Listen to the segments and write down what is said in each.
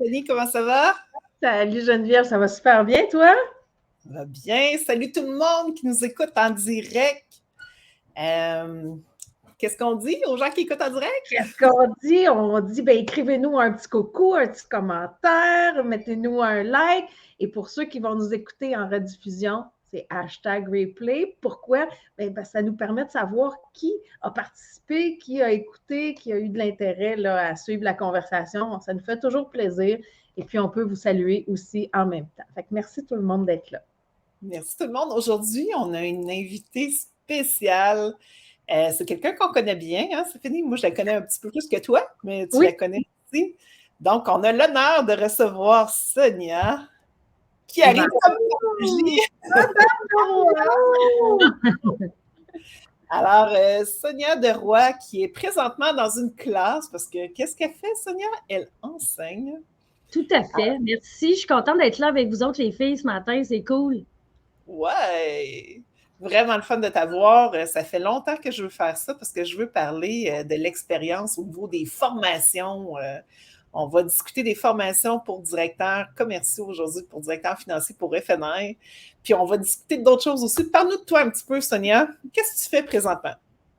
Denis, comment ça va? Salut Geneviève, ça va super bien, toi? Ça va bien. Salut tout le monde qui nous écoute en direct. Euh, Qu'est-ce qu'on dit aux gens qui écoutent en direct? Qu'est-ce qu'on dit? On dit, ben, écrivez-nous un petit coucou, un petit commentaire, mettez-nous un like. Et pour ceux qui vont nous écouter en rediffusion, c'est #replay. Pourquoi? Ben, ça nous permet de savoir qui a participé, qui a écouté, qui a eu de l'intérêt là, à suivre la conversation. Ça nous fait toujours plaisir. Et puis, on peut vous saluer aussi en même temps. Fait que merci tout le monde d'être là. Merci tout le monde. Aujourd'hui, on a une invitée spéciale. C'est quelqu'un qu'on connaît bien, hein, Stéphanie? Moi, je la connais un petit peu plus que toi, mais tu Oui. la connais aussi. Donc, on a l'honneur de recevoir Sonia, qui arrive comme magie. Alors, Sonia Deroy, qui est présentement dans une classe, parce que qu'est-ce qu'elle fait, Sonia? Elle enseigne. Tout à fait. Merci. Je suis contente d'être là avec vous autres, les filles, ce matin. C'est cool. Ouais! Vraiment le fun de t'avoir. Ça fait longtemps que je veux faire ça parce que je veux parler de l'expérience au niveau des formations. On va discuter des formations pour directeurs commerciaux aujourd'hui, pour directeurs financiers, pour FNR. Puis on va discuter d'autres choses aussi. Parle-nous de toi un petit peu, Sonia. Qu'est-ce que tu fais présentement?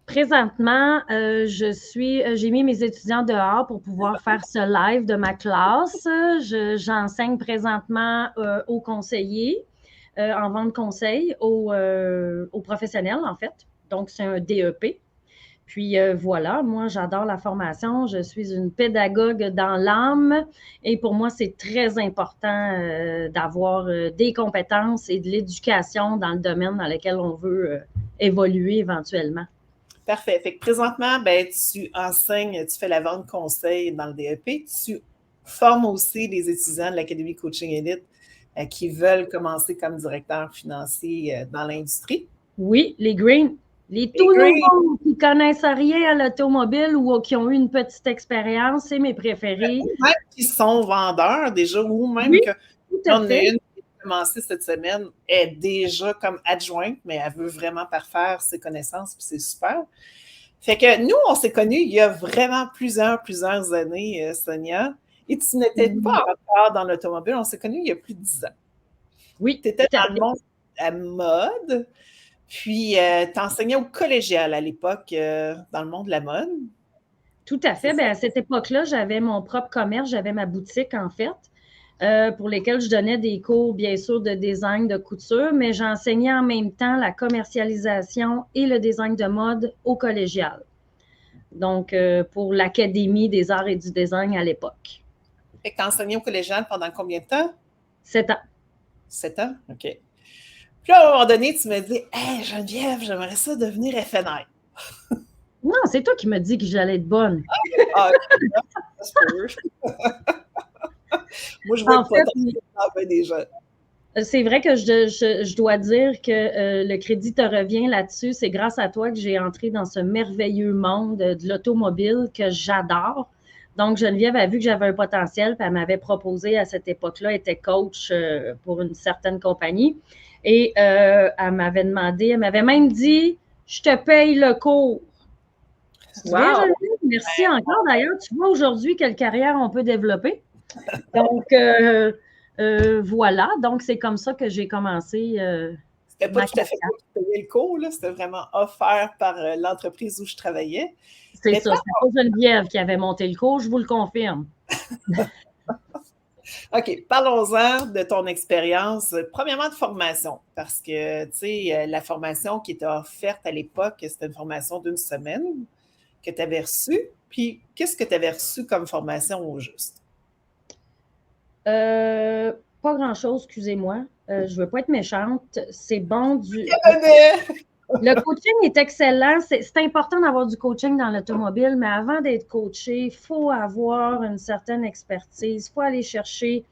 Présentement, j'ai mis mes étudiants dehors pour pouvoir faire ce live de ma classe. J'enseigne présentement aux conseillers en vente conseil, aux professionnels, en fait. Donc, c'est un DEP. Puis voilà, moi, j'adore la formation. Je suis une pédagogue dans l'âme et pour moi, c'est très important d'avoir des compétences et de l'éducation dans le domaine dans lequel on veut évoluer éventuellement. Parfait. Fait que présentement, ben, tu enseignes, tu fais la vente conseil dans le DEP. Tu formes aussi les étudiants de l'Académie Coaching Elite qui veulent commencer comme directeur financier dans l'industrie. Oui, les green. Les tout nouveaux qui ne connaissent rien à l'automobile ou qui ont eu une petite expérience, c'est mes préférés. Même qui sont vendeurs déjà, ou même oui, que tout à on fait. a une qui a commencé cette semaine, est déjà comme adjointe, mais elle veut vraiment parfaire ses connaissances, puis c'est super. Fait que nous, on s'est connus il y a vraiment plusieurs années, Sonia, et tu n'étais pas encore dans l'automobile. On s'est connus il y a plus de 10 ans. Oui. Tu étais dans le monde de la mode, puis tu enseignais au collégial à l'époque dans le monde de la mode. Tout à fait. Bien, à cette époque-là, j'avais mon propre commerce, j'avais ma boutique, en fait, pour lesquelles je donnais des cours, bien sûr, de design, de couture, mais j'enseignais en même temps la commercialisation et le design de mode au collégial. Donc, pour l'Académie des arts et du design à l'époque. Et tu as enseigné au collégial pendant combien de temps? 7 ans. 7 ans? OK. Puis là, à un moment donné, tu me dis « Hey, Geneviève, j'aimerais ça devenir FNR. » Non, c'est toi qui m'as dit que j'allais être bonne. Ah, ça se peut. Moi, je vois le potentiel des gens. C'est vrai que je dois dire que le crédit te revient là-dessus. C'est grâce à toi que j'ai entré dans ce merveilleux monde de l'automobile que j'adore. Donc, Geneviève a vu que j'avais un potentiel, puis elle m'avait proposé à cette époque-là, elle était coach pour une certaine compagnie. Et elle m'avait demandé, elle m'avait même dit, je te paye le cours. Wow. Geneviève? Merci encore. D'ailleurs, tu vois aujourd'hui quelle carrière on peut développer. Donc, voilà. Donc, c'est comme ça que j'ai commencé. C'était pas tout à fait moi qui payais le cours, là. C'était vraiment offert par l'entreprise où je travaillais. C'est ça. C'est pas Geneviève qui avait monté le cours, je vous le confirme. OK, parlons-en de ton expérience, premièrement de formation, parce que, tu sais, la formation qui était offerte à l'époque, c'était une formation d'une semaine que tu avais reçue. Puis, qu'est-ce que tu avais reçu comme formation au juste? Pas grand-chose, excusez-moi. Je ne veux pas être méchante. C'est bon du... Le coaching est excellent. C'est important d'avoir du coaching dans l'automobile, mais avant d'être coaché, il faut avoir une certaine expertise. Il faut aller chercher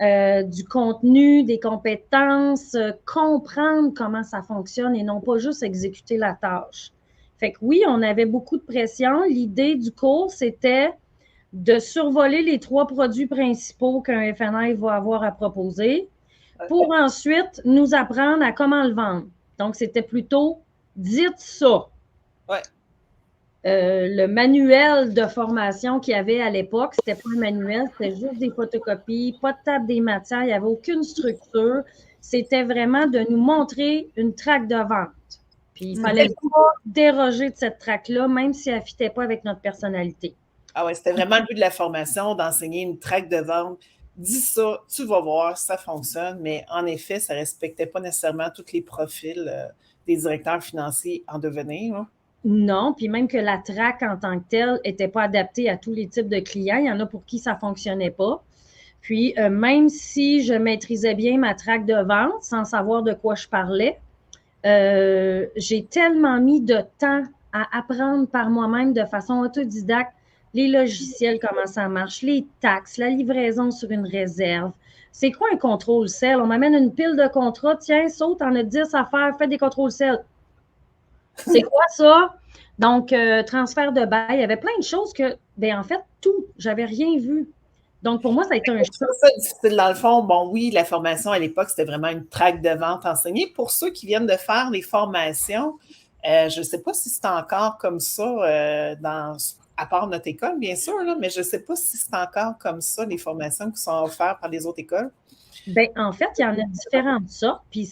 du contenu, des compétences, comprendre comment ça fonctionne et non pas juste exécuter la tâche. Fait que oui, on avait beaucoup de pression. L'idée du cours, c'était de survoler les 3 produits principaux qu'un FNI va avoir à proposer pour ensuite nous apprendre à comment le vendre. Donc, c'était plutôt « dites ça ». Ouais. le manuel de formation qu'il y avait à l'époque, c'était pas un manuel, c'était juste des photocopies, pas de table des matières, il n'y avait aucune structure. C'était vraiment de nous montrer une traque de vente. Puis il ne fallait pas déroger de cette traque-là, même si elle ne fitait pas avec notre personnalité. Ah ouais, c'était vraiment le but de la formation, d'enseigner une traque de vente. Dis ça, tu vas voir, ça fonctionne, mais en effet, ça ne respectait pas nécessairement tous les profils des directeurs financiers en devenir. Hein. Non, puis même que la traque en tant que telle n'était pas adaptée à tous les types de clients. Il y en a pour qui ça ne fonctionnait pas. Puis, même si je maîtrisais bien ma traque de vente sans savoir de quoi je parlais, j'ai tellement mis de temps à apprendre par moi-même de façon autodidacte les logiciels, comment ça marche, les taxes, la livraison sur une réserve. C'est quoi un contrôle sel? On m'amène une pile de contrats, tiens, saute, on a 10 à faire, fais des contrôles sel. C'est quoi ça? Donc, transfert de bail, il y avait plein de choses que, en fait, tout, j'avais rien vu. Donc, pour moi, ça a été un choc. C'est ça difficile dans le fond. Bon, oui, la formation à l'époque, c'était vraiment une traque de vente enseignée. Pour ceux qui viennent de faire les formations, je ne sais pas si c'est encore comme ça à part notre école, bien sûr, là, mais je ne sais pas si c'est encore comme ça, les formations qui sont offertes par les autres écoles. Bien, en fait, il y en a différentes sortes, puis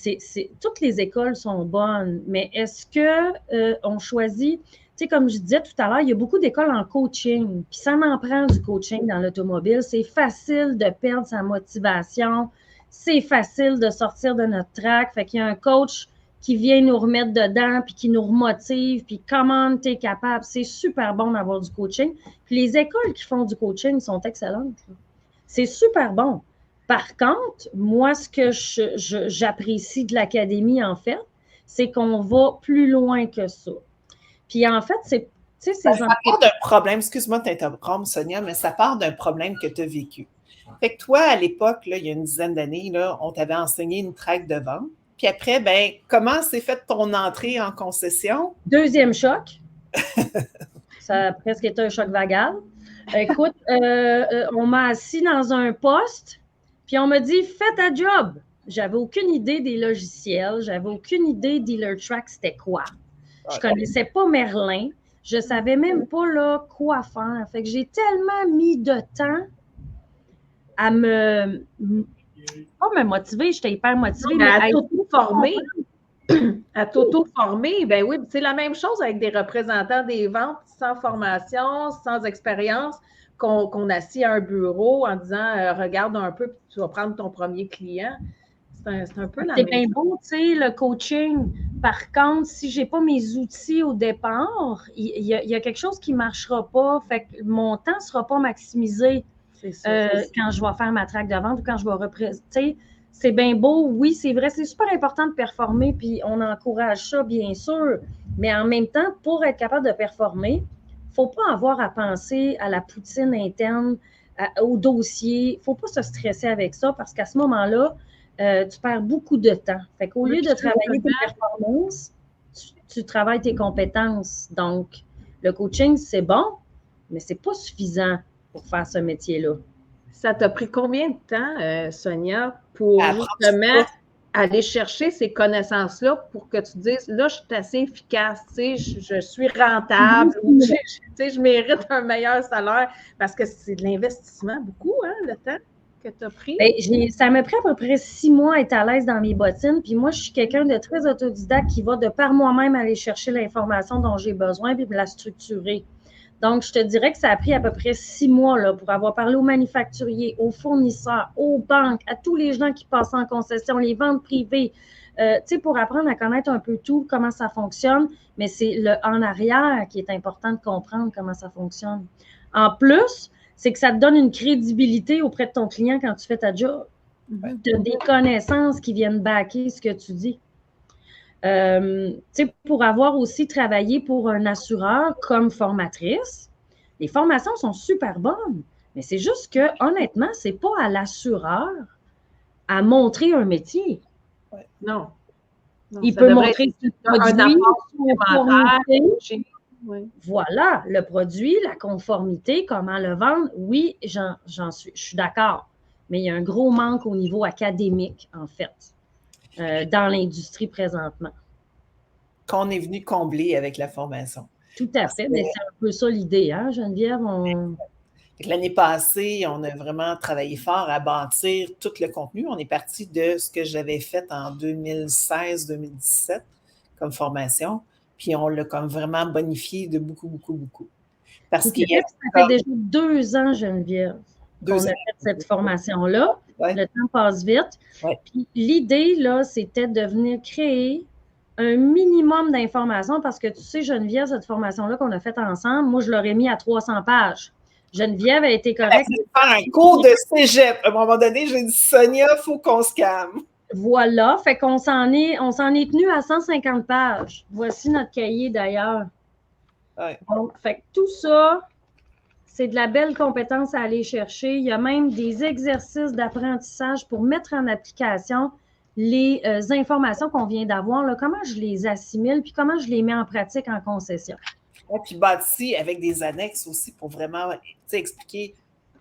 toutes les écoles sont bonnes, mais est-ce qu'on choisit, tu sais, comme je disais tout à l'heure, il y a beaucoup d'écoles en coaching, puis ça m'en prend du coaching dans l'automobile. C'est facile de perdre sa motivation, c'est facile de sortir de notre track, fait qu'il y a un coach qui vient nous remettre dedans, puis qui nous remotive, puis comment tu es capable. C'est super bon d'avoir du coaching. Puis les écoles qui font du coaching sont excellentes. C'est super bon. Par contre, moi, ce que j'apprécie de l'académie, en fait, c'est qu'on va plus loin que ça. Puis en fait, ça part d'un problème, excuse-moi de t'interrompre, Sonia, mais ça part d'un problème que tu as vécu. Fait que toi, à l'époque, là, il y a une dizaine d'années, là, on t'avait enseigné une traque de vente. Puis après, comment s'est faite ton entrée en concession? Deuxième choc. Ça a presque été un choc vagal. Écoute, on m'a assis dans un poste, puis on m'a dit « Fais ta job ». J'avais aucune idée des logiciels, j'avais aucune idée Dealertrack, c'était quoi. Je connaissais pas Merlin, je savais même pas là, quoi faire. Fait que j'ai tellement mis de temps à pas me motiver, j'étais hyper motivée, mais à t'auto-former. À t'auto-former, ben oui, c'est la même chose avec des représentants des ventes sans formation, sans expérience, qu'on assit à un bureau en disant regarde un peu, puis tu vas prendre ton premier client. C'est un peu la même chose. C'est bien beau, tu sais, le coaching. Par contre, si je n'ai pas mes outils au départ, il y a quelque chose qui ne marchera pas. Fait que mon temps ne sera pas maximisé quand je vais faire ma traque de vente ou quand je vais représenter. C'est bien beau, oui, c'est vrai, c'est super important de performer, puis on encourage ça, bien sûr. Mais en même temps, pour être capable de performer, il ne faut pas avoir à penser à la poutine interne, au dossier. Il ne faut pas se stresser avec ça parce qu'à ce moment-là, tu perds beaucoup de temps. Fait qu'au lieu de travailler tes performances, tu travailles tes compétences. Donc, le coaching, c'est bon, mais ce n'est pas suffisant pour faire ce métier-là. Ça t'a pris combien de temps, Sonia, pour justement aller chercher ces connaissances-là pour que tu dises, là, je suis assez efficace, tu sais, je suis rentable, tu sais, je mérite un meilleur salaire, parce que c'est de l'investissement beaucoup, hein, le temps que tu as pris? Bien, ça m'a pris à peu près 6 mois à être à l'aise dans mes bottines, puis moi, je suis quelqu'un de très autodidacte qui va de par moi-même aller chercher l'information dont j'ai besoin puis de la structurer. Donc, je te dirais que ça a pris à peu près 6 mois là, pour avoir parlé aux manufacturiers, aux fournisseurs, aux banques, à tous les gens qui passent en concession, les ventes privées, tu sais, pour apprendre à connaître un peu tout, comment ça fonctionne, mais c'est le en arrière qui est important de comprendre comment ça fonctionne. En plus, c'est que ça te donne une crédibilité auprès de ton client quand tu fais ta job. Tu as des connaissances qui viennent backer ce que tu dis. Pour avoir aussi travaillé pour un assureur comme formatrice, les formations sont super bonnes, mais c'est juste que, honnêtement, ce n'est pas à l'assureur à montrer un métier. Ouais. Non. Il peut montrer le produit, voilà, le produit, la conformité, comment le vendre. Oui, je suis d'accord, mais il y a un gros manque au niveau académique, en fait. Dans l'industrie présentement. Qu'on est venu combler avec la formation. Tout à fait, mais c'est un peu ça l'idée, hein, Geneviève? L'année passée, on a vraiment travaillé fort à bâtir tout le contenu. On est parti de ce que j'avais fait en 2016-2017 comme formation, puis on l'a comme vraiment bonifié de beaucoup, beaucoup, beaucoup. Parce que ça fait déjà 2 ans, Geneviève, qu'on a fait cette formation-là. Ouais. Le temps passe vite. Ouais. Puis l'idée, là, c'était de venir créer un minimum d'informations parce que tu sais, Geneviève, cette formation-là qu'on a faite ensemble, moi, je l'aurais mis à 300 pages. Geneviève a été correcte. Faire un cours de cégep. À un moment donné, j'ai dit, Sonia, il faut qu'on se calme. Voilà, fait qu'on s'en est tenu à 150 pages. Voici notre cahier d'ailleurs. Ouais. Donc, fait que tout ça, c'est de la belle compétence à aller chercher. Il y a même des exercices d'apprentissage pour mettre en application les informations qu'on vient d'avoir, là, comment je les assimile, puis comment je les mets en pratique en concession. Ouais, puis bâti avec des annexes aussi pour vraiment expliquer,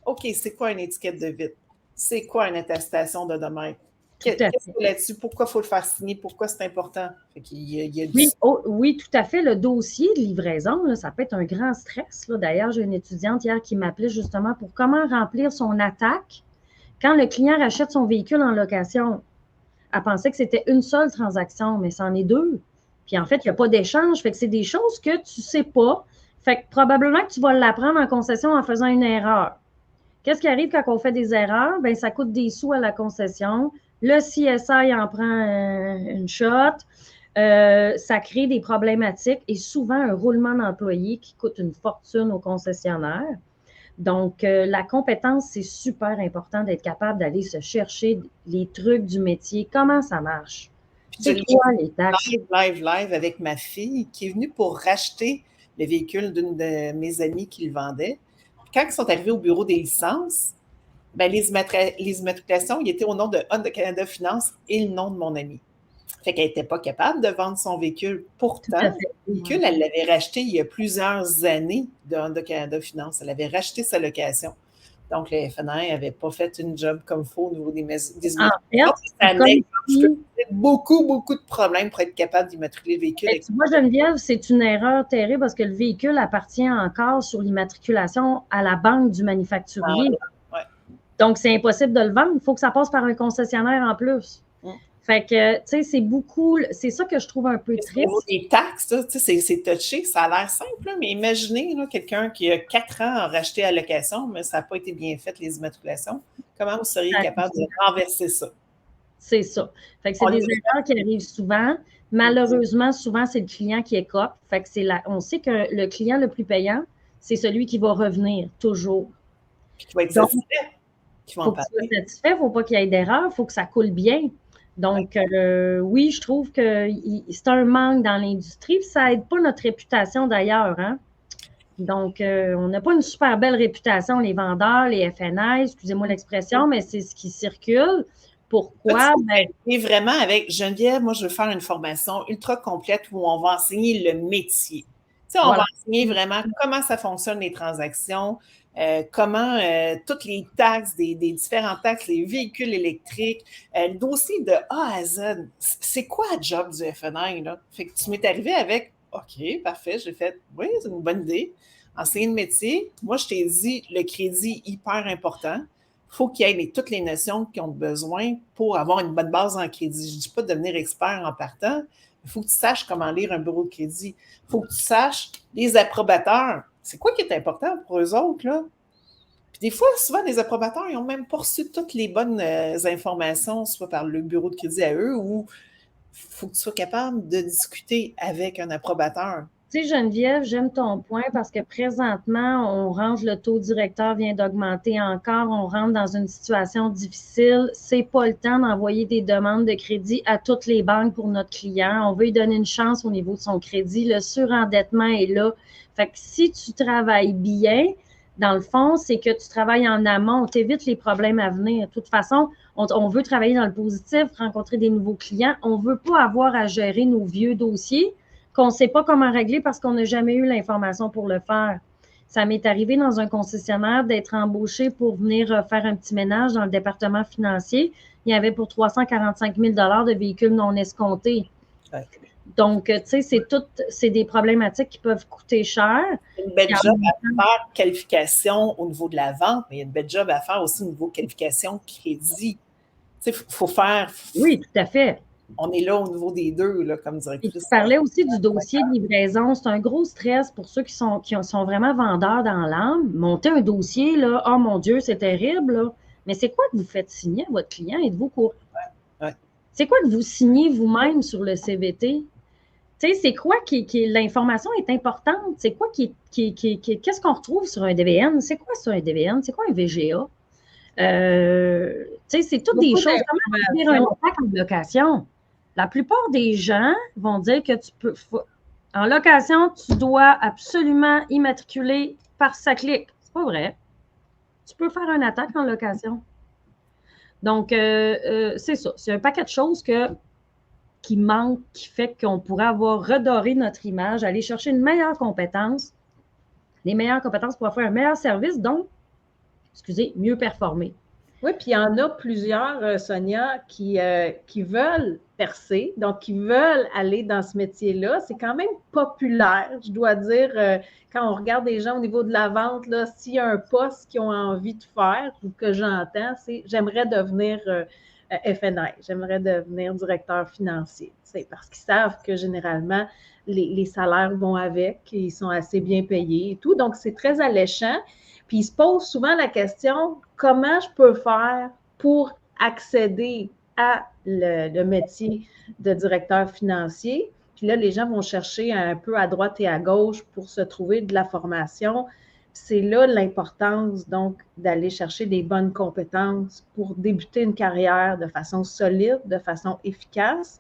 OK, c'est quoi une étiquette de vitre? C'est quoi une attestation de domaine? Qu'est-ce qu'il y a là-dessus? Pourquoi il faut le faire signer? Pourquoi c'est important? Oui, tout à fait. Le dossier de livraison, là, ça peut être un grand stress. D'ailleurs, j'ai une étudiante hier qui m'appelait justement pour comment remplir son attaque quand le client rachète son véhicule en location. Elle pensait que c'était une seule transaction, mais c'en est 2. Puis en fait, il n'y a pas d'échange. Fait que c'est des choses que tu ne sais pas. Fait que probablement que tu vas l'apprendre en concession en faisant une erreur. Qu'est-ce qui arrive quand on fait des erreurs? Bien, ça coûte des sous à la concession. Le CSI en prend une shot. Ça crée des problématiques et souvent un roulement d'employés qui coûte une fortune aux concessionnaires. Donc, la compétence, c'est super important d'être capable d'aller se chercher les trucs du métier, comment ça marche. C'est quoi les taxes? Live avec ma fille qui est venue pour racheter le véhicule d'une de mes amies qui le vendait. Quand ils sont arrivés au bureau des licences, ben, les immatriculations, ils étaient au nom de Honda Canada Finance et le nom de mon ami. Fait qu'elle n'était pas capable de vendre son véhicule. Pourtant, le véhicule, elle l'avait racheté il y a plusieurs années de Honda Canada Finance. Elle avait racheté sa location. Donc, le FNR n'avait pas fait une job comme il faut au niveau des immatriculations. Ça met beaucoup de problèmes pour être capable d'immatriculer le véhicule. Tu vois, Geneviève, c'est une erreur terrible parce que le véhicule appartient encore sur l'immatriculation à la banque du manufacturier. Ouais. Donc, c'est impossible de le vendre. Il faut que ça passe par un concessionnaire en plus. Fait que, tu sais, c'est beaucoup, c'est ça que je trouve un peu triste. Les taxes, tu sais, c'est touché, ça a l'air simple, mais imaginez quelqu'un qui a 4 ans à racheter à location, mais ça n'a pas été bien fait, les immatriculations. Comment vous seriez capable de renverser ça? C'est ça. Fait que c'est des erreurs qui arrivent souvent. Malheureusement, souvent, c'est le client qui écope. Fait que on sait que le client le plus payant, c'est celui qui va revenir, toujours. Puis qui va être satisfait. Il faut qu'il soit satisfait, il ne faut pas qu'il y ait d'erreur, il faut que ça coule bien. Donc, oui, je trouve que c'est un manque dans l'industrie, puis ça n'aide pas notre réputation d'ailleurs. Hein? Donc, on n'a pas une super belle réputation, les vendeurs, les FNI, excusez-moi l'expression, mais c'est ce qui circule. Pourquoi? Et vraiment, avec Geneviève, moi, je veux faire une formation ultra complète où on va enseigner le métier. Tu sais, on va enseigner vraiment comment ça fonctionne les transactions, comment toutes les taxes, des différentes taxes, les véhicules électriques, le dossier de A à Z. C'est quoi le job du FNI, là? Fait que tu m'es arrivé avec, OK, parfait, j'ai fait, oui, c'est une bonne idée. Enseigner le métier. Moi, je t'ai dit, le crédit, hyper important. Il faut qu'il y ait toutes les notions qu'ils ont besoin pour avoir une bonne base en crédit. Je ne dis pas de devenir expert en partant. Il faut que tu saches comment lire un bureau de crédit. Il faut que tu saches les approbateurs. C'est quoi qui est important pour eux autres, là? Puis des fois, souvent, les approbateurs, ils n'ont même pas reçu toutes les bonnes informations, soit par le bureau de crédit à eux, ou il faut que tu sois capable de discuter avec un approbateur. Tu sais, Geneviève, j'aime ton point parce que présentement, on range le taux directeur vient d'augmenter encore, on rentre dans une situation difficile. C'est pas le temps d'envoyer des demandes de crédit à toutes les banques pour notre client. On veut lui donner une chance au niveau de son crédit. Le surendettement est là. Fait que si tu travailles bien, dans le fond, c'est que tu travailles en amont, on t'évite les problèmes à venir. De toute façon, on veut travailler dans le positif, rencontrer des nouveaux clients. On veut pas avoir à gérer nos vieux dossiers qu'on ne sait pas comment régler parce qu'on n'a jamais eu l'information pour le faire. Ça m'est arrivé dans un concessionnaire d'être embauché pour venir faire un petit ménage dans le département financier. Il y avait pour 345 000 $ de véhicules non escomptés. Ouais. Donc, tu sais, c'est des problématiques qui peuvent coûter cher. Une belle job à faire qualification au niveau de la vente, mais il y a une belle job à faire aussi au niveau qualification crédit. Tu sais, il faut faire... Oui, tout à fait. On est là au niveau des deux, là, comme directrice. Et tu parlais aussi du dossier de livraison. C'est un gros stress pour ceux qui sont vraiment vendeurs dans l'âme. Monter un dossier, là, oh mon Dieu, c'est terrible, là. Mais c'est quoi que vous faites signer à votre client? Êtes-vous court? Ouais. C'est quoi que vous signez vous-même sur le CVT? Tu sais, c'est quoi l'information est importante? C'est quoi qu'est-ce qu'on retrouve sur un DVN? C'est quoi ça, un DVN? C'est quoi un VGA? Tu sais, c'est toutes des choses. Comment faire un impact en location? La plupart des gens vont dire que en location, tu dois absolument immatriculer par sa clique. C'est pas vrai. Tu peux faire une attaque en location. Donc, c'est ça. C'est un paquet de choses qui manque, qui fait qu'on pourrait avoir redoré notre image, aller chercher une meilleure compétence, des meilleures compétences pour offrir un meilleur service, donc, mieux performer. Oui, puis il y en a plusieurs, Sonia, qui veulent percer, donc qui veulent aller dans ce métier-là. C'est quand même populaire, je dois dire. Quand on regarde des gens au niveau de la vente, là, s'il y a un poste qu'ils ont envie de faire ou que j'entends, c'est j'aimerais devenir FNI, j'aimerais devenir directeur financier. C'est parce qu'ils savent que généralement, les salaires vont avec, ils sont assez bien payés et tout. Donc, c'est très alléchant. Puis ils se posent souvent la question, comment je peux faire pour accéder à le métier de directeur financier? Puis là, les gens vont chercher un peu à droite et à gauche pour se trouver de la formation. C'est là l'importance, donc, d'aller chercher des bonnes compétences pour débuter une carrière de façon solide, de façon efficace.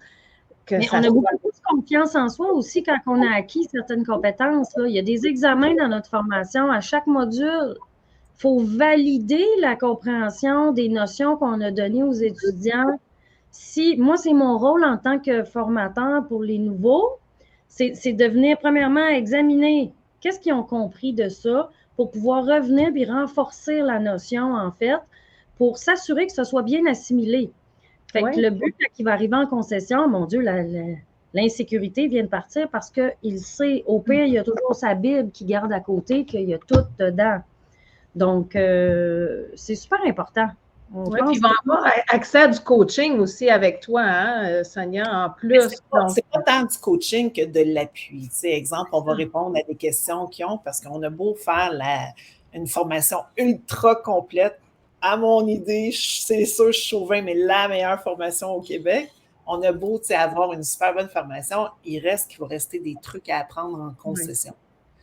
Mais on a beaucoup de confiance en soi aussi quand on a acquis certaines compétences. Là. Il y a des examens dans notre formation. À chaque module, il faut valider la compréhension des notions qu'on a données aux étudiants. Moi, c'est mon rôle en tant que formateur pour les nouveaux, c'est de venir premièrement examiner qu'est-ce qu'ils ont compris de ça pour pouvoir revenir et renforcer la notion, en fait, pour s'assurer que ce soit bien assimilé. Fait que le but, quand il va arriver en concession, mon Dieu, l'insécurité vient de partir parce qu'il sait, au pire, il y a toujours sa Bible qui garde à côté, qu'il y a tout dedans. Donc, c'est super important. Oui, puis ils vont avoir accès à du coaching aussi avec toi, hein, Sonia, en plus. C'est pas tant du coaching que de l'appui. Tu sais, exemple, on va répondre à des questions qu'ils ont parce qu'on a beau faire une formation ultra complète. À mon idée, c'est sûr, je suis chauvin, mais la meilleure formation au Québec. On a beau avoir une super bonne formation, il va rester des trucs à apprendre en concession.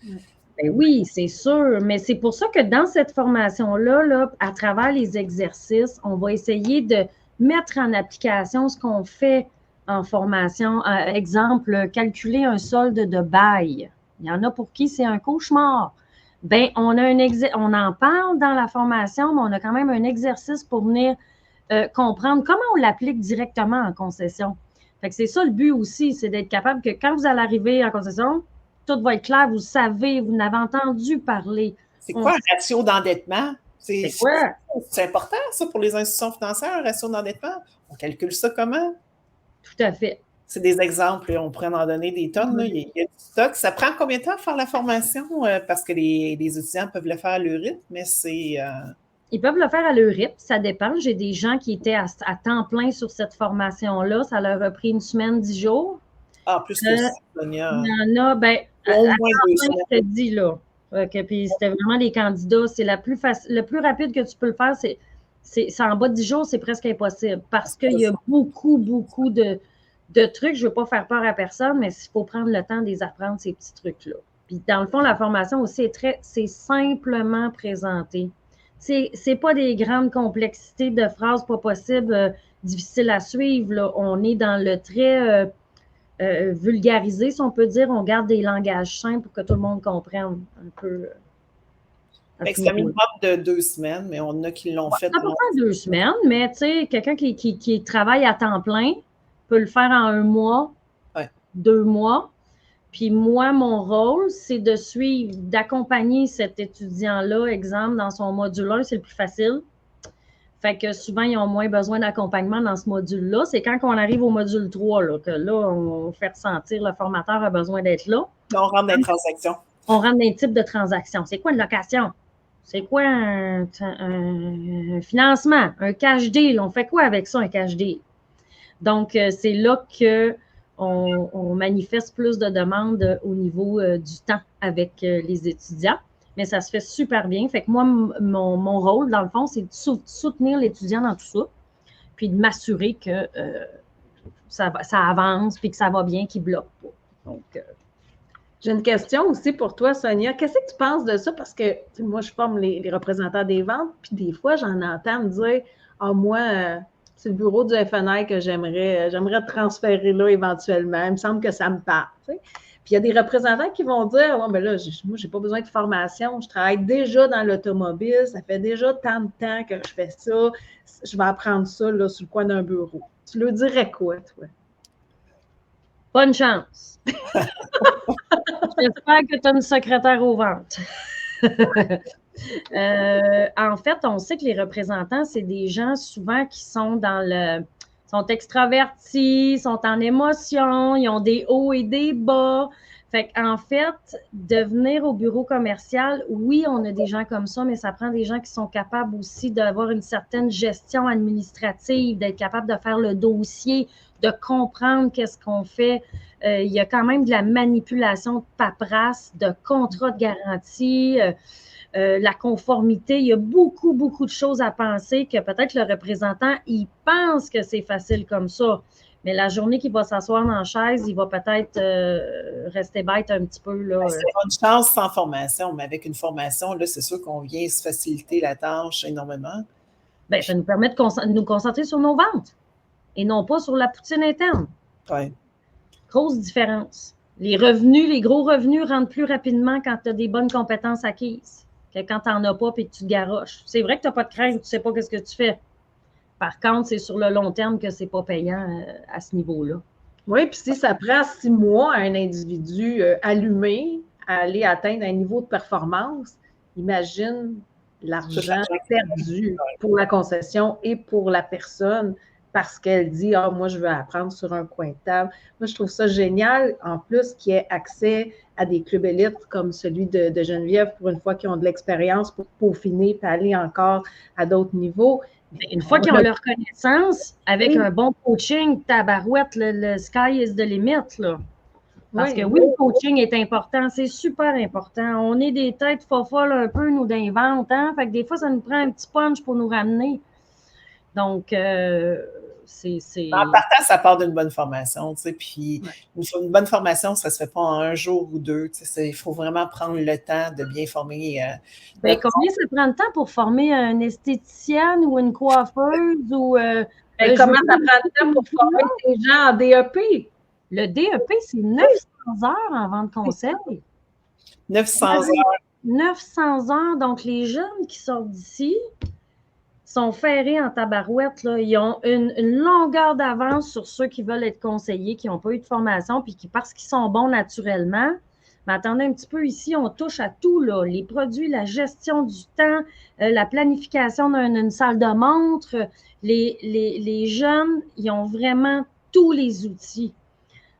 Oui. Ben oui, c'est sûr, mais c'est pour ça que dans cette formation-là, là, à travers les exercices, on va essayer de mettre en application ce qu'on fait en formation. Exemple, calculer un solde de bail. Il y en a pour qui c'est un cauchemar. Ben, on en parle dans la formation, mais on a quand même un exercice pour venir comprendre comment on l'applique directement en concession. Fait que c'est ça le but aussi, c'est d'être capable que quand vous allez arriver en concession, tout va être clair, vous savez, vous n'avez entendu parler. C'est quoi un ratio d'endettement? C'est quoi? C'est important, ça, pour les institutions financières, un ratio d'endettement. On calcule ça comment? Tout à fait. C'est des exemples, on pourrait en donner des tonnes. Là. Il y a du stock. Ça prend combien de temps à faire la formation? Parce que les étudiants peuvent le faire à leur rythme, mais c'est... Ils peuvent le faire à leur rythme, ça dépend. J'ai des gens qui étaient à temps plein sur cette formation-là. Ça leur a pris une semaine, 10 jours. Ah, plus que ça, Sonia. Il y en a, au moins 2 semaines. Je te dis, là. Puis c'était vraiment les candidats. C'est le plus rapide que tu peux le faire, c'est en bas de 10 jours, c'est presque impossible. Parce qu'il y a beaucoup, beaucoup de trucs. Je ne veux pas faire peur à personne, mais il faut prendre le temps de les apprendre, ces petits trucs-là. Puis dans le fond, la formation aussi c'est simplement présenté. C'est pas des grandes complexités de phrases pas possibles, difficiles à suivre. Là. On est dans le très vulgarisé, si on peut dire. On garde des langages simples pour que tout le monde comprenne un peu. C'est un minimum de 2 semaines, mais on a qui l'ont fait. Ça peut faire 2 semaines, mais tu sais, quelqu'un qui travaille à temps plein peut le faire en 1 mois, 2 mois. Puis moi, mon rôle, c'est de suivre, d'accompagner cet étudiant-là, exemple, dans son module 1, c'est le plus facile. Fait que souvent, ils ont moins besoin d'accompagnement dans ce module-là. C'est quand on arrive au module 3 là, que là, on fait ressentir le formateur a besoin d'être là. On rentre dans les transactions. On rentre dans les types de transactions. C'est quoi une location? C'est quoi un financement? Un cash deal? On fait quoi avec ça, un cash deal? Donc, c'est là qu'on manifeste plus de demandes au niveau du temps avec les étudiants. Mais ça se fait super bien. Fait que moi, mon rôle, dans le fond, c'est de soutenir l'étudiant dans tout ça, puis de m'assurer que ça avance, puis que ça va bien, qu'il ne bloque pas. Donc, j'ai une question aussi pour toi, Sonia. Qu'est-ce que tu penses de ça? Parce que moi, je forme les représentants des ventes, puis des fois, j'en entends me dire « Ah, moi, c'est le bureau du FNI que j'aimerais transférer là éventuellement. Il me semble que ça me parle. » Puis il y a des représentants qui vont dire « Ouais, ben là, moi, je n'ai pas besoin de formation. Je travaille déjà dans l'automobile. Ça fait déjà tant de temps que je fais ça. Je vais apprendre ça là, sur le coin d'un bureau. » Tu leur dirais quoi, toi? Bonne chance. J'espère que tu as une secrétaire aux ventes. En fait, on sait que les représentants, c'est des gens souvent qui sont sont extravertis, sont en émotion, ils ont des hauts et des bas. Fait qu'en fait, de venir au bureau commercial, oui, on a des gens comme ça, mais ça prend des gens qui sont capables aussi d'avoir une certaine gestion administrative, d'être capable de faire le dossier, de comprendre qu'est-ce qu'on fait. Il y a quand même de la manipulation de paperasse, de contrat de garantie, la conformité. Il y a beaucoup, beaucoup de choses à penser que peut-être le représentant, il pense que c'est facile comme ça. Mais la journée qu'il va s'asseoir dans la chaise, il va peut-être rester bête un petit peu. Là. C'est une chance sans formation, mais avec une formation, là, c'est sûr qu'on vient se faciliter la tâche énormément. Bien, ça nous permet de nous concentrer sur nos ventes et non pas sur la poutine interne. Oui. Grosse différence. Les gros revenus rentrent plus rapidement quand tu as des bonnes compétences acquises que quand tu n'en as pas et que tu te garoches. C'est vrai que tu n'as pas de crainte, tu ne sais pas ce que tu fais. Par contre, c'est sur le long terme que ce n'est pas payant à ce niveau-là. Oui, puis si ça prend 6 mois à un individu allumé à aller atteindre un niveau de performance, imagine l'argent perdu pour la concession et pour la personne parce qu'elle dit « Ah, moi, je veux apprendre sur un coin de table. » Moi, je trouve ça génial, en plus, qu'il y ait accès à des clubs élites comme celui de Geneviève, pour une fois qu'ils ont de l'expérience pour peaufiner et aller encore à d'autres niveaux. Une fois qu'ils ont leur connaissance, avec un bon coaching, tabarouette, le sky is the limit, là. Parce que oui, le coaching est important, c'est super important. On est des têtes folles un peu, nous, d'invente, hein? Fait que des fois, ça nous prend un petit punch pour nous ramener. Donc, c'est... En partant, ça part d'une bonne formation, tu sais, puis une bonne formation, ça ne se fait pas en un jour ou deux, tu sais, il faut vraiment prendre le temps de bien former. Combien ça prend de temps pour former une esthéticienne ou une coiffeuse ou... comment ça prend de temps pour former des gens en DEP? Le DEP, c'est 900 heures en vente conseil. 900 heures. 900 heures, donc les jeunes qui sortent d'ici sont ferrés en tabarouette, là. Ils ont une longueur d'avance sur ceux qui veulent être conseillers, qui n'ont pas eu de formation, puis parce qu'ils sont bons naturellement. Mais attendez un petit peu, ici, on touche à tout, là. Les produits, la gestion du temps, la planification d'une salle de montre. Les jeunes, ils ont vraiment tous les outils.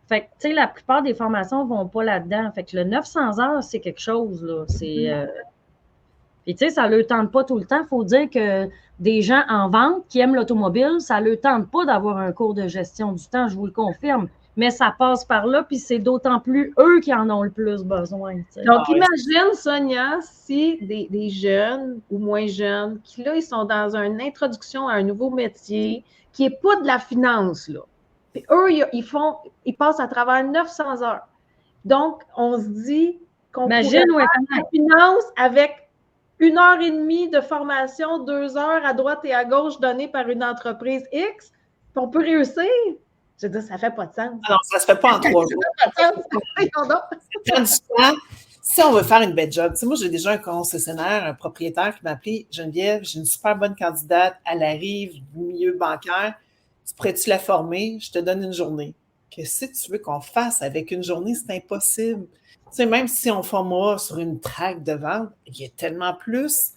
Fait que, tu sais, la plupart des formations ne vont pas là-dedans. Fait que le 900 heures, c'est quelque chose, là. C'est... Puis, tu sais, ça ne leur tente pas tout le temps. Il faut dire que des gens en vente qui aiment l'automobile, ça ne leur tente pas d'avoir un cours de gestion du temps, je vous le confirme. Mais ça passe par là, puis c'est d'autant plus eux qui en ont le plus besoin. T'sais. Donc, imagine, Sonia, si des jeunes ou moins jeunes, qui là, ils sont dans une introduction à un nouveau métier qui n'est pas de la finance, là. Puis eux, ils passent à travers 900 heures. Donc, on se dit qu'on pourrait faire la finance avec 1h30 de formation, 2 heures à droite et à gauche données par une entreprise X, puis on peut réussir. Je veux dire, ça ne fait pas de sens. Non, ça ne se fait pas en 3 jours. Ça prend du temps. Si on veut faire une belle job, tu sais, moi, j'ai déjà un concessionnaire, un propriétaire qui m'a appelé « Geneviève, j'ai une super bonne candidate, elle arrive du milieu bancaire. Tu pourrais-tu la former? Je te donne une journée. » Qu'est-ce que tu veux qu'on fasse avec une journée? C'est impossible. Tu sais, même si on forme sur une traque de vente, il y a tellement plus.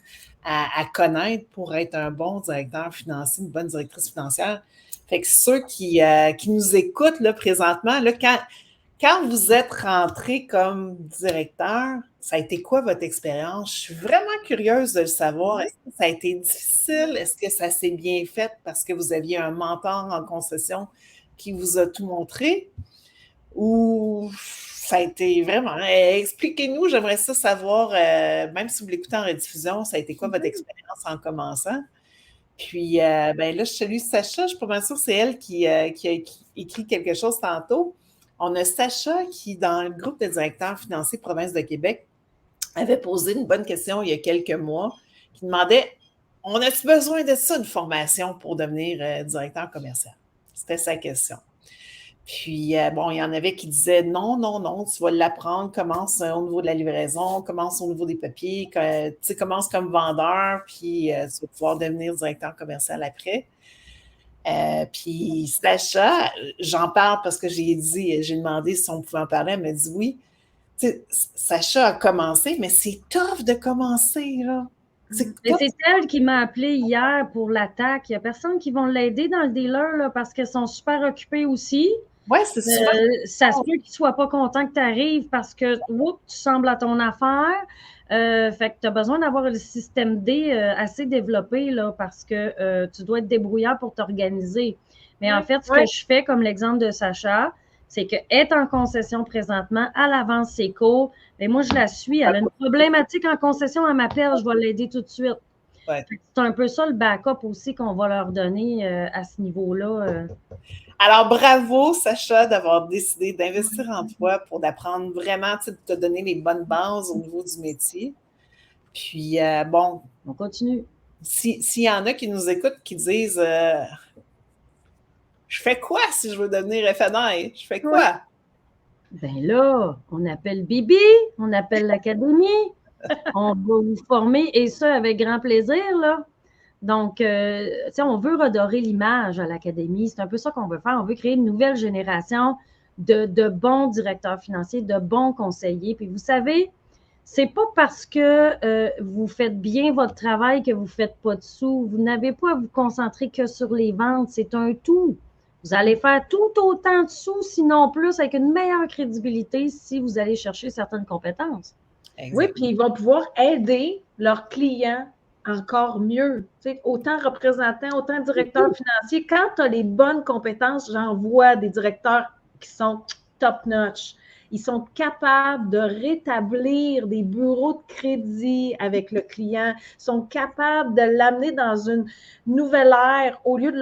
à connaître pour être un bon directeur financier, une bonne directrice financière. Fait que ceux qui nous écoutent là, présentement, là, quand vous êtes rentré comme directeur, ça a été quoi votre expérience? Je suis vraiment curieuse de le savoir. Est-ce que ça a été difficile? Est-ce que ça s'est bien fait parce que vous aviez un mentor en concession qui vous a tout montré? Ou ça a été vraiment... expliquez-nous, j'aimerais ça savoir, même si vous l'écoutez en rediffusion, ça a été quoi votre expérience en commençant? Puis, ben là, je salue Sacha, je suis pas mal sûre que c'est elle qui a écrit quelque chose tantôt. On a Sacha qui, dans le groupe de directeurs financiers Province de Québec, avait posé une bonne question il y a quelques mois, qui demandait « On a-t-il besoin de ça, une formation pour devenir directeur commercial? » C'était sa question. Puis, bon, il y en avait qui disaient « Non, non, non, tu vas l'apprendre, commence au niveau de la livraison, commence au niveau des papiers, tu sais, commence comme vendeur, puis tu vas pouvoir devenir directeur commercial après. » Puis Sacha, j'en parle parce que j'ai demandé si on pouvait en parler, elle m'a dit oui. Tu sais, Sacha a commencé, mais c'est tough de commencer, là. C'est elle qui m'a appelé hier pour l'attaque. Il n'y a personne qui va l'aider dans le dealer là, parce qu'elles sont super occupées aussi. Oui, c'est ça. Ça se peut qu'ils ne soient pas contents que tu arrives parce que tu sembles à ton affaire. Fait que tu as besoin d'avoir le système D assez développé là, parce que tu dois être débrouillard pour t'organiser. Mais en fait, ce que je fais, comme l'exemple de Sacha, c'est qu'elle est en concession présentement, à l'avance ses cours. Mais moi, je la suis. Elle a une problématique en concession, elle m'appelle, je vais l'aider tout de suite. Ouais. C'est un peu ça le backup aussi qu'on va leur donner à ce niveau-là. Alors, bravo, Sacha, d'avoir décidé d'investir en toi pour apprendre vraiment, de te donner les bonnes bases au niveau du métier. Puis, bon. On continue. S'il y en a qui nous écoutent, qui disent je fais quoi si je veux devenir FNI? Je fais quoi? Ben là, on appelle Bibi, on appelle l'académie, on va vous former et ça avec grand plaisir, là. Donc, tu sais, on veut redorer l'image à l'académie. C'est un peu ça qu'on veut faire. On veut créer une nouvelle génération de bons directeurs financiers, de bons conseillers. Puis vous savez, c'est pas parce que vous faites bien votre travail que vous faites pas de sous. Vous n'avez pas à vous concentrer que sur les ventes. C'est un tout. Vous allez faire tout autant de sous, sinon plus, avec une meilleure crédibilité si vous allez chercher certaines compétences. Exactement. Oui, puis ils vont pouvoir aider leurs clients encore mieux. Tu sais, autant représentants, autant directeurs financiers. Quand tu as les bonnes compétences, j'en vois des directeurs qui sont top-notch. Ils sont capables de rétablir des bureaux de crédit avec le client, sont capables de l'amener dans une nouvelle ère au lieu de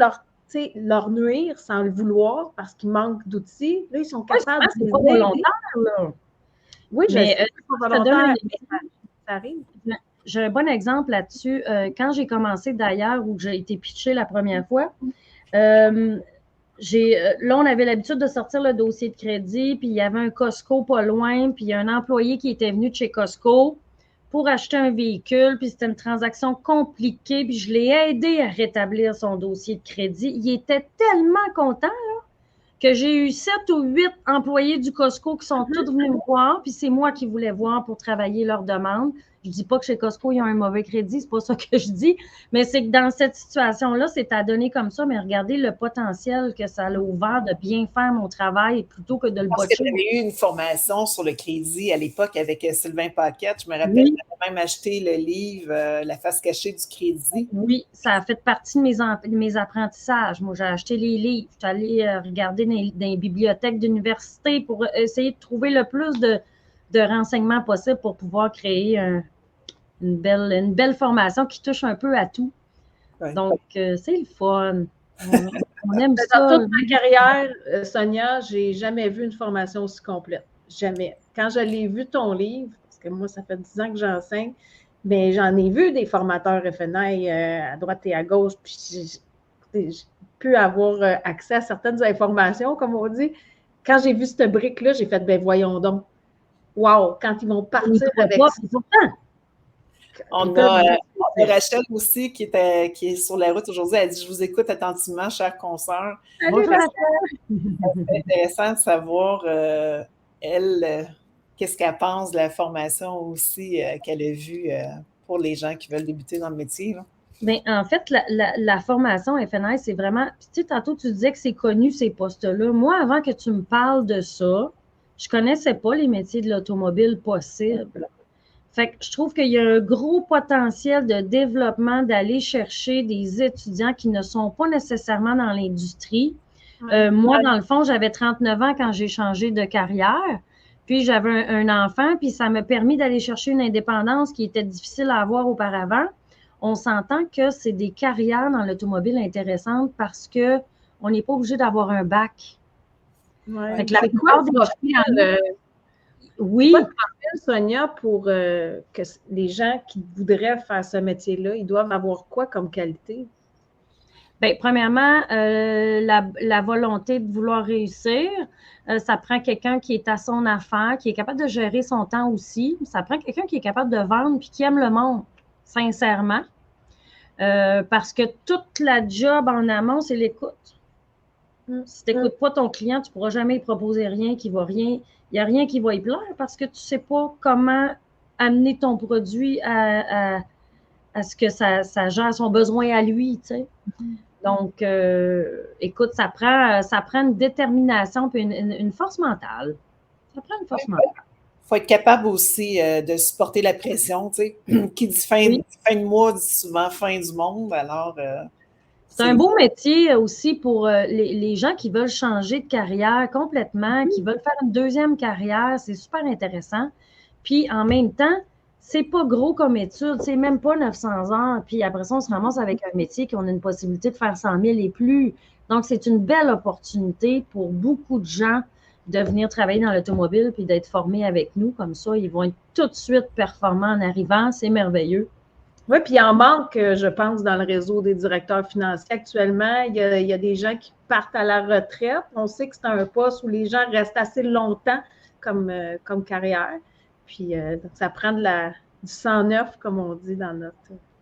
leur nuire sans le vouloir parce qu'ils manquent d'outils. Là, ils sont capables de les aider. Oui, mais ça arrive. J'ai un bon exemple là-dessus. Quand j'ai commencé d'ailleurs, où j'ai été pitchée la première fois, là, on avait l'habitude de sortir le dossier de crédit, puis il y avait un Costco pas loin, puis il y a un employé qui était venu de chez Costco pour acheter un véhicule, puis c'était une transaction compliquée, puis je l'ai aidé à rétablir son dossier de crédit. Il était tellement content, là, que j'ai eu 7 ou 8 employés du Costco qui sont tous venus me voir, puis c'est moi qui voulais voir pour travailler leur demande. Je ne dis pas que chez Costco, ils ont un mauvais crédit, c'est pas ça que je dis, mais c'est que dans cette situation-là, c'est à donner comme ça, mais regardez le potentiel que ça a ouvert de bien faire mon travail plutôt que de le botcher. Parce que tu avais eu une formation sur le crédit à l'époque avec Sylvain Paquette. Je me rappelle, tu avais même acheté le livre La face cachée du crédit. Oui, ça a fait partie de mes apprentissages. Moi, j'ai acheté les livres. Je suis allée regarder dans les bibliothèques d'université pour essayer de trouver le plus de renseignements possibles pour pouvoir créer une belle formation qui touche un peu à tout. Ouais. Donc, c'est le fun. On aime ça. Dans toute ma carrière, Sonia, je n'ai jamais vu une formation aussi complète. Jamais. Quand je l'ai vu, ton livre, parce que moi, ça fait 10 ans que j'enseigne, mais j'en ai vu des formateurs FNI à droite et à gauche, puis j'ai pu avoir accès à certaines informations, comme on dit. Quand j'ai vu cette brique-là, j'ai fait, ben voyons donc. Wow! Quand ils vont partir avec ça. On a Rachel aussi qui est sur la route aujourd'hui. Elle dit « Je vous écoute attentivement, chère consoeur. » Salut, Rachel! C'est intéressant de savoir, elle, qu'est-ce qu'elle pense de la formation aussi qu'elle a vue pour les gens qui veulent débuter dans le métier, là? Bien, en fait, la formation FNS, c'est vraiment... Puis, tu sais, tantôt, tu disais que c'est connu, ces postes-là. Moi, avant que tu me parles de ça, je ne connaissais pas les métiers de l'automobile possibles. Fait que je trouve qu'il y a un gros potentiel de développement d'aller chercher des étudiants qui ne sont pas nécessairement dans l'industrie. Moi, dans le fond, j'avais 39 ans quand j'ai changé de carrière. Puis, j'avais un enfant, puis ça m'a permis d'aller chercher une indépendance qui était difficile à avoir auparavant. On s'entend que c'est des carrières dans l'automobile intéressantes parce qu'on n'est pas obligé d'avoir un bac. Ouais. Fait que la C'est quoi plupart le profil, oui, quoi le profil, Sonia, pour que les gens qui voudraient faire ce métier-là, ils doivent avoir quoi comme qualité? bien, premièrement, la volonté de vouloir réussir. Ça prend quelqu'un qui est à son affaire, qui est capable de gérer son temps aussi. Ça prend quelqu'un qui est capable de vendre puis qui aime le monde, sincèrement. Parce que toute la job en amont, c'est l'écoute. Si tu n'écoutes pas ton client, tu ne pourras jamais lui proposer rien qui va rien. Il n'y a rien qui va y plaire parce que tu ne sais pas comment amener ton produit à ce que ça gère son besoin à lui, tu sais. Donc, écoute, ça prend une détermination et une force mentale. Ça prend une force mentale. Il faut être capable aussi de supporter la pression, tu sais. Qui dit fin de mois dit souvent fin du monde. Alors, c'est un beau métier aussi pour les gens qui veulent changer de carrière complètement, qui veulent faire une deuxième carrière. C'est super intéressant. Puis, en même temps, c'est pas gros comme étude, c'est même pas 900 heures. Puis après ça, on se ramasse avec un métier qu'on a une possibilité de faire 100 000 et plus. Donc, c'est une belle opportunité pour beaucoup de gens de venir travailler dans l'automobile puis d'être formés avec nous. Comme ça, ils vont être tout de suite performants en arrivant. C'est merveilleux. Oui, puis il en manque, je pense, dans le réseau des directeurs financiers actuellement. Il y a des gens qui partent à la retraite. On sait que c'est un poste où les gens restent assez longtemps comme carrière. Puis, ça prend du sang neuf, comme on dit dans notre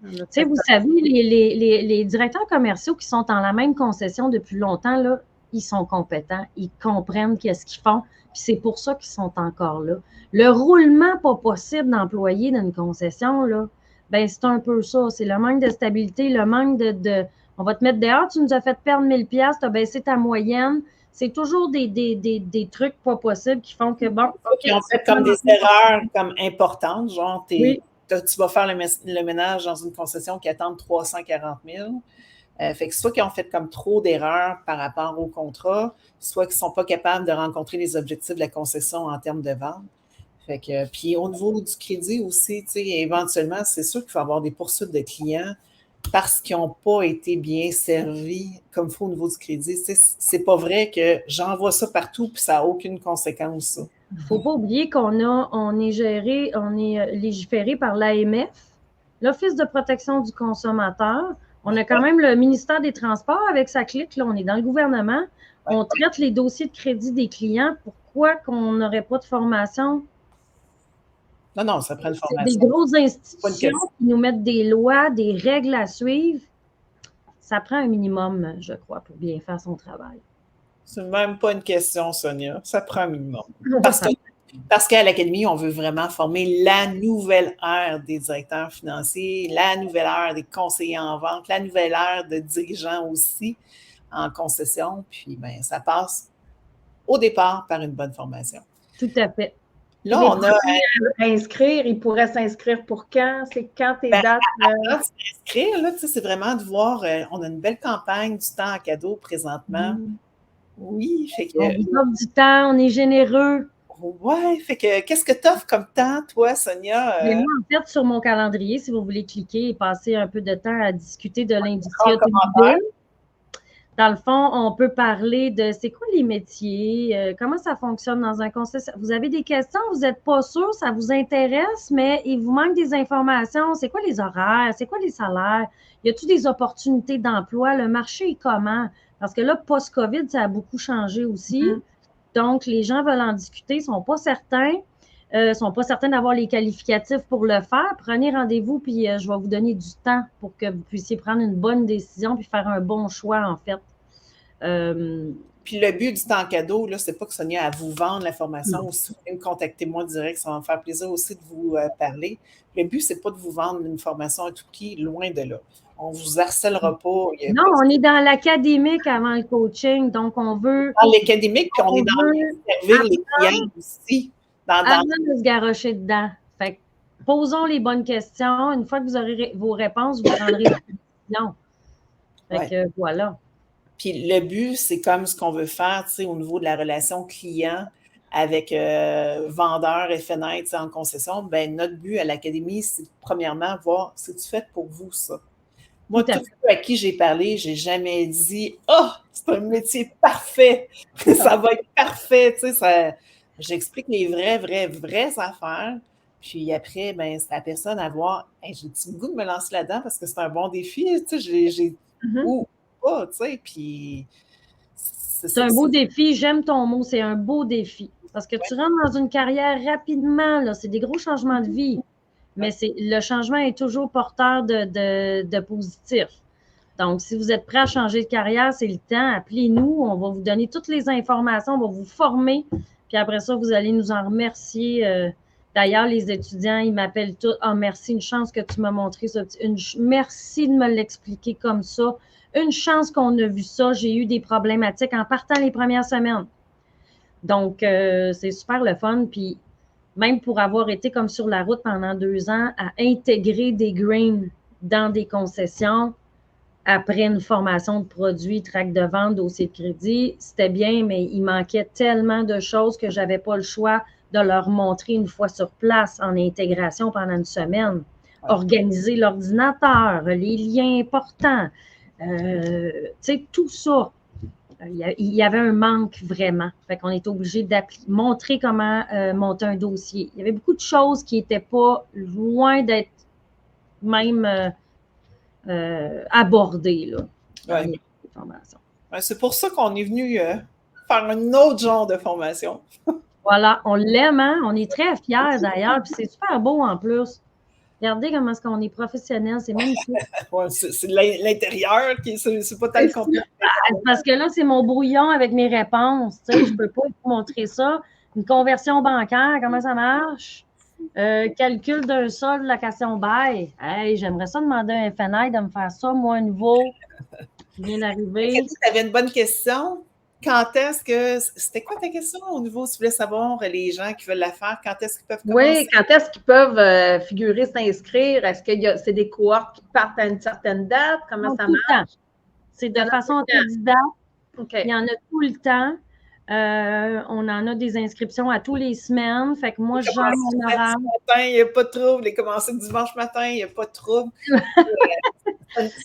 tu sais, vous savez, les directeurs commerciaux qui sont en la même concession depuis longtemps, là, ils sont compétents, ils comprennent qu'est-ce qu'ils font, puis c'est pour ça qu'ils sont encore là. Le roulement pas possible d'employés dans une concession, là, ben c'est un peu ça. C'est le manque de stabilité, le manque de on va te mettre dehors, tu nous as fait perdre 1000$, tu as baissé ta moyenne. C'est toujours des trucs pas possibles qui font que, bon... Qui ont fait comme des erreurs comme importantes, genre tu vas faire le ménage dans une concession qui attend 340 000. Fait que soit qu'ils ont fait comme trop d'erreurs par rapport au contrat, soit qu'ils ne sont pas capables de rencontrer les objectifs de la concession en termes de vente. Fait que, puis au niveau du crédit aussi, tu sais, éventuellement, c'est sûr qu'il faut avoir des poursuites de clients parce qu'ils n'ont pas été bien servis comme il faut au niveau du crédit. Tu sais, c'est pas vrai que j'envoie ça partout puis ça n'a aucune conséquence, ça. Il ne faut pas oublier on est légiféré par l'AMF, l'Office de protection du consommateur. On a quand même le ministère des Transports avec sa clique. Là, on est dans le gouvernement. On traite les dossiers de crédit des clients. Pourquoi qu'on n'aurait pas de formation? Non, ça prend une formation. Des grosses institutions qui nous mettent des lois, des règles à suivre. Ça prend un minimum, je crois, pour bien faire son travail. C'est même pas une question, Sonia. Ça prend un minimum. Parce qu'à l'Académie, on veut vraiment former la nouvelle ère des directeurs financiers, la nouvelle ère des conseillers en vente, la nouvelle ère de dirigeants aussi en concession. Puis, bien, ça passe au départ par une bonne formation. Tout à fait. Là, on a inscrire. Il pourrait s'inscrire pour quand? C'est quand tes dates? S'inscrire, là, c'est vraiment de voir. On a une belle campagne du temps en cadeau présentement. Oui, fait que. On vous offre du temps, on est généreux. Oui, fait que qu'est-ce que tu offres comme temps, toi, Sonia? Mais moi, en fait, sur mon calendrier, si vous voulez cliquer et passer un peu de temps à discuter de l'industrie automobile, dans le fond, on peut parler de c'est quoi les métiers, comment ça fonctionne dans un concessionnaire. Vous avez des questions, vous n'êtes pas sûr, ça vous intéresse, mais il vous manque des informations. C'est quoi les horaires? C'est quoi les salaires? Y a-t-il des opportunités d'emploi? Le marché est comment? Parce que là, post-COVID, ça a beaucoup changé aussi. Donc, les gens veulent en discuter, ne sont pas certains. Sont pas certains d'avoir les qualificatifs pour le faire. Prenez rendez-vous, puis je vais vous donner du temps pour que vous puissiez prendre une bonne décision puis faire un bon choix, en fait. Puis le but du temps cadeau, là, c'est pas que Sonia à vous vendre la formation ou si vous voulez me contacter moi direct, ça va me faire plaisir aussi de vous parler. Le but, c'est pas de vous vendre une formation à tout prix, loin de là. On vous harcèlera pas. Non, on est dans l'académique avant le coaching, donc on veut... Dans l'académique, puis on est dans servir les clients aussi. Avant de se garrocher dedans. Fait que posons les bonnes questions. Une fois que vous aurez vos réponses, vous prendrez la décision. Fait que voilà. Puis le but, c'est comme ce qu'on veut faire, tu sais, au niveau de la relation client avec vendeur et fenêtre en concession. Ben notre but à l'académie, c'est premièrement voir, c'est-tu fait pour vous, ça? Moi, tous ceux à qui j'ai parlé, j'ai jamais dit « Ah, oh, c'est un métier parfait! Ça va être parfait! » Tu sais, j'explique les vraies affaires. Puis après, ben, c'est la personne à voir hey, « J'ai-tu le goût de me lancer là-dedans parce que c'est un bon défi? » Tu sais, j'ai ou pas, tu sais, puis... C'est un beau défi. J'aime ton mot, c'est un beau défi. Parce que tu rentres dans une carrière rapidement, là, c'est des gros changements de vie. Mais le changement est toujours porteur de positif. Donc, si vous êtes prêt à changer de carrière, c'est le temps. Appelez-nous, on va vous donner toutes les informations, on va vous former. Puis après ça, vous allez nous en remercier. D'ailleurs, les étudiants, ils m'appellent tous. Ah, merci, une chance que tu m'as montré ça. Merci de me l'expliquer comme ça. Une chance qu'on a vu ça. J'ai eu des problématiques en partant les premières semaines. Donc, c'est super le fun. Puis, même pour avoir été comme sur la route pendant 2 ans, à intégrer des greens dans des concessions après une formation de produits, tract de vente, dossier de crédit, c'était bien, mais il manquait tellement de choses que je n'avais pas le choix de leur montrer une fois sur place en intégration pendant une semaine. Organiser l'ordinateur, les liens importants, tu sais, tout ça. Il y avait un manque vraiment. Fait qu'on est obligé de montrer comment monter un dossier. Il y avait beaucoup de choses qui n'étaient pas loin d'être même abordées là, dans les formations. C'est pour ça qu'on est venu faire un autre genre de formation. Voilà, on l'aime, hein? On est très fiers d'ailleurs, puis c'est super beau en plus. Regardez comment est-ce qu'on est professionnel, c'est magnifique. C'est l'intérieur qui c'est pas tant compliqué. Parce que là, c'est mon brouillon avec mes réponses. Tu sais, je peux pas vous montrer ça. Une conversion bancaire, comment ça marche? Calcul d'un solde, location bail. Hey, j'aimerais ça demander à un FNI de me faire ça, moi, un nouveau qui vient d'arriver. Tu avais une bonne question. Quand est-ce que... C'était quoi ta question au niveau, tu voulais savoir, les gens qui veulent la faire, quand est-ce qu'ils peuvent commencer? Oui, quand est-ce qu'ils peuvent figurer, s'inscrire? Est-ce que c'est des cohortes qui partent à une certaine date? Comment ça marche? C'est de façon autodidacte. Okay. Il y en a tout le temps. On en a des inscriptions à tous les semaines. Fait que moi, je gère mon horaire. Il n'y a pas de trouble. Les commencer dimanche matin, il n'y a pas de trouble.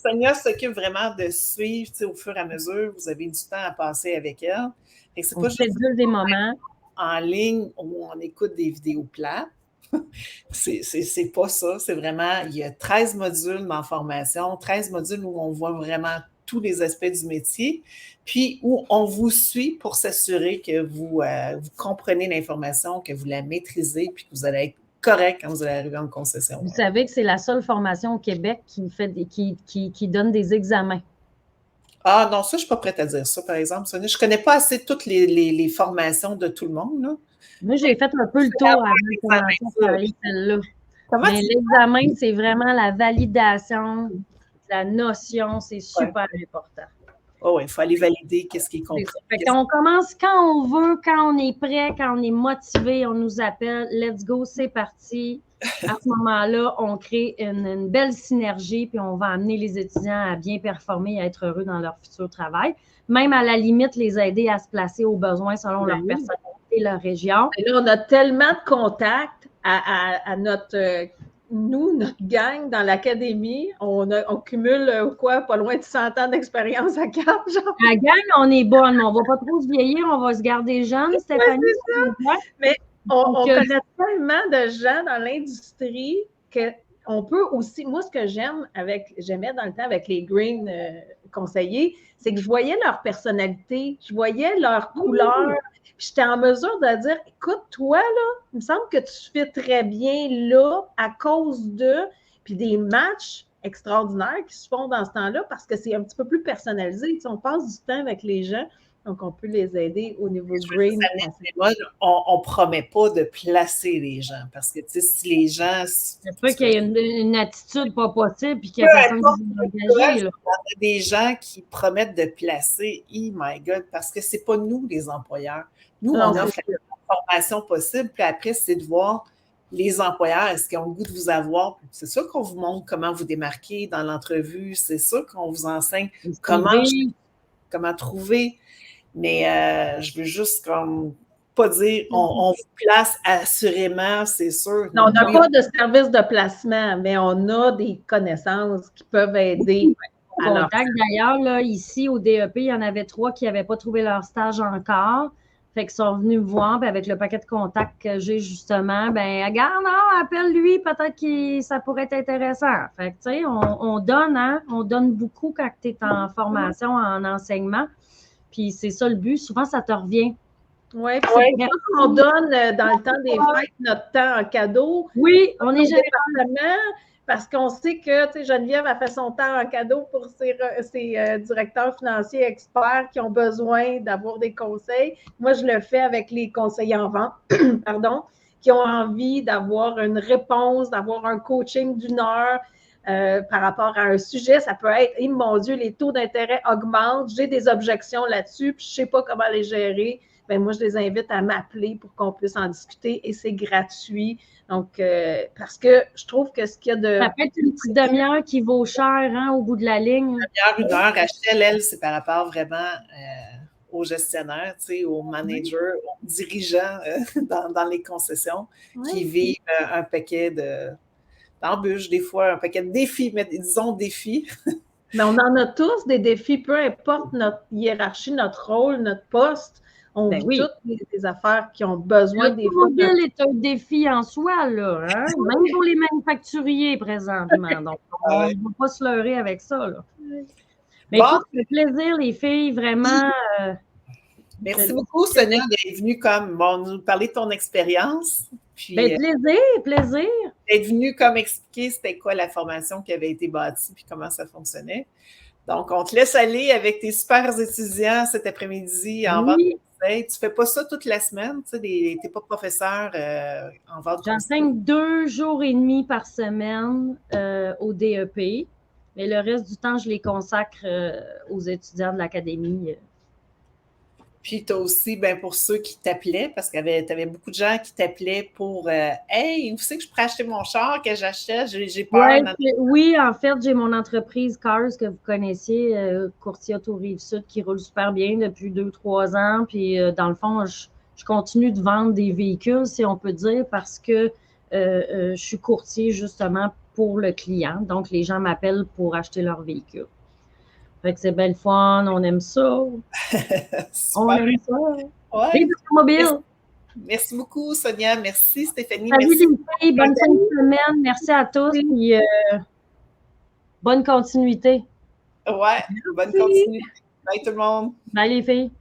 Sonia s'occupe vraiment de suivre au fur et à mesure. Vous avez du temps à passer avec elle. C'est pas juste des moments en ligne où on écoute des vidéos plates. C'est pas ça. C'est vraiment, il y a 13 modules dans formation, 13 modules où on voit vraiment tous les aspects du métier, puis où on vous suit pour s'assurer que vous comprenez l'information, que vous la maîtrisez, puis que vous allez être correct quand vous allez arriver en concession. Vous savez que c'est la seule formation au Québec qui donne des examens. Ah non, ça, je ne suis pas prête à dire ça, par exemple, Sonia. Je ne connais pas assez toutes les formations de tout le monde, là. Moi, j'ai fait un peu le tour avant de commencer à parler de celle-là. Mais l'examen, c'est vraiment la validation, la notion, c'est super important. Oh, il faut aller valider qu'est-ce qui est compris. On commence quand on veut, quand on est prêt, quand on est motivé, on nous appelle, let's go, c'est parti. À ce moment-là, on crée une belle synergie, puis on va amener les étudiants à bien performer et à être heureux dans leur futur travail. Même à la limite, les aider à se placer aux besoins selon leur personnalité et leur région. Et là, on a tellement de contacts à notre gang dans l'académie. On cumule pas loin de 100 ans d'expérience à Cap. La gang, on est bonne, mais on ne va pas trop se vieillir, on va se garder jeune, Stéphanie. Ouais, mais on connaît tellement de gens dans l'industrie qu'on peut aussi, moi, ce que j'aimais dans le temps avec les green conseillers, c'est que je voyais leur personnalité, je voyais leur couleur, puis j'étais en mesure de dire, écoute, toi, là, il me semble que tu fais très bien là à cause puis des matchs extraordinaires qui se font dans ce temps-là parce que c'est un petit peu plus personnalisé. Tu sais, on passe du temps avec les gens. Donc, on peut les aider au niveau de brain. On ne promet pas de placer les gens parce que, tu sais, si les gens... C'est pas qu'il y ait une attitude pas possible puis qu'il y a personne qui veut engager. Il y a des gens qui promettent de placer, my God, parce que c'est pas nous, les employeurs. Nous, on offre la formation possible, puis après, c'est de voir les employeurs, est-ce qu'ils ont le goût de vous avoir? C'est sûr qu'on vous montre comment vous démarquer dans l'entrevue, c'est sûr qu'on vous enseigne comment trouver, mais je veux juste comme pas dire on vous place assurément, c'est sûr. Non, on n'a pas de service de placement, mais on a des connaissances qui peuvent aider. Contact. D'ailleurs, là, ici, au DEP, il y en avait 3 qui n'avaient pas trouvé leur stage encore. Fait qu'ils sont venus me voir, puis avec le paquet de contacts que j'ai, justement, ben regarde, non, appelle-lui, peut-être que ça pourrait être intéressant. Fait que, tu sais, on donne, hein, on donne beaucoup quand tu es en formation, en enseignement. Puis c'est ça le but. Souvent, ça te revient. Oui, c'est pour ça qu'on donne dans le temps des fêtes notre temps en cadeau. Oui, on est généralement, parce qu'on sait que, tu sais, Geneviève a fait son temps en cadeau pour ses directeurs financiers experts qui ont besoin d'avoir des conseils. Moi, je le fais avec les conseillers en vente, pardon, qui ont envie d'avoir une réponse, d'avoir un coaching d'1 heure par rapport à un sujet. Ça peut être, mon Dieu, les taux d'intérêt augmentent, j'ai des objections là-dessus, puis je ne sais pas comment les gérer. Bien, moi, je les invite à m'appeler pour qu'on puisse en discuter et c'est gratuit. Donc, parce que je trouve que ce qu'il y a de... Ça peut être une petite demi-heure qui vaut cher, hein, au bout de la ligne. Une heure, Rachel, elle, c'est par rapport vraiment aux gestionnaires, tu sais, aux managers, aux dirigeants dans les concessions qui vivent un paquet d'embûches, des fois, un paquet de défis, mais disons défis. Mais on en a tous des défis, peu importe notre hiérarchie, notre rôle, notre poste. On vit toutes des affaires qui ont besoin des fois. L'automobile est un défi en soi, là, hein? Même pour les manufacturiers présentement. Donc, on ne va pas se leurrer avec ça, là. Mais écoute, ça fait plaisir, les filles, vraiment. Merci beaucoup, Sonia, d'être venue nous parler de ton expérience. Puis, plaisir. D'être venue comme expliquer c'était quoi la formation qui avait été bâtie puis comment ça fonctionnait. Donc, on te laisse aller avec tes super étudiants cet après-midi en vente. Tu ne fais pas ça toute la semaine, tu n'es pas professeur en vente. J'enseigne 2 jours et demi par semaine au DEP, mais le reste du temps, je les consacre aux étudiants de l'académie. Puis, tu as aussi, pour ceux qui t'appelaient, parce que tu avais beaucoup de gens qui t'appelaient pour Hey, vous savez que je pourrais acheter mon char, que j'achète, j'ai peur. Oui, en fait, j'ai mon entreprise Cars que vous connaissiez, courtier auto Rive-Sud, qui roule super bien depuis 2-3 ans. Puis, dans le fond, je continue de vendre des véhicules, si on peut dire, parce que je suis courtier justement pour le client. Donc, les gens m'appellent pour acheter leur véhicule. Fait que c'est belle fun, on aime ça. On aime ça. Ouais. Mobile. Merci beaucoup, Sonia. Merci, Stéphanie. Salut merci. Les filles, bonne fin de semaine. Merci à tous. Puis, bonne continuité. Ouais, bonne continuité. Bye tout le monde. Bye les filles.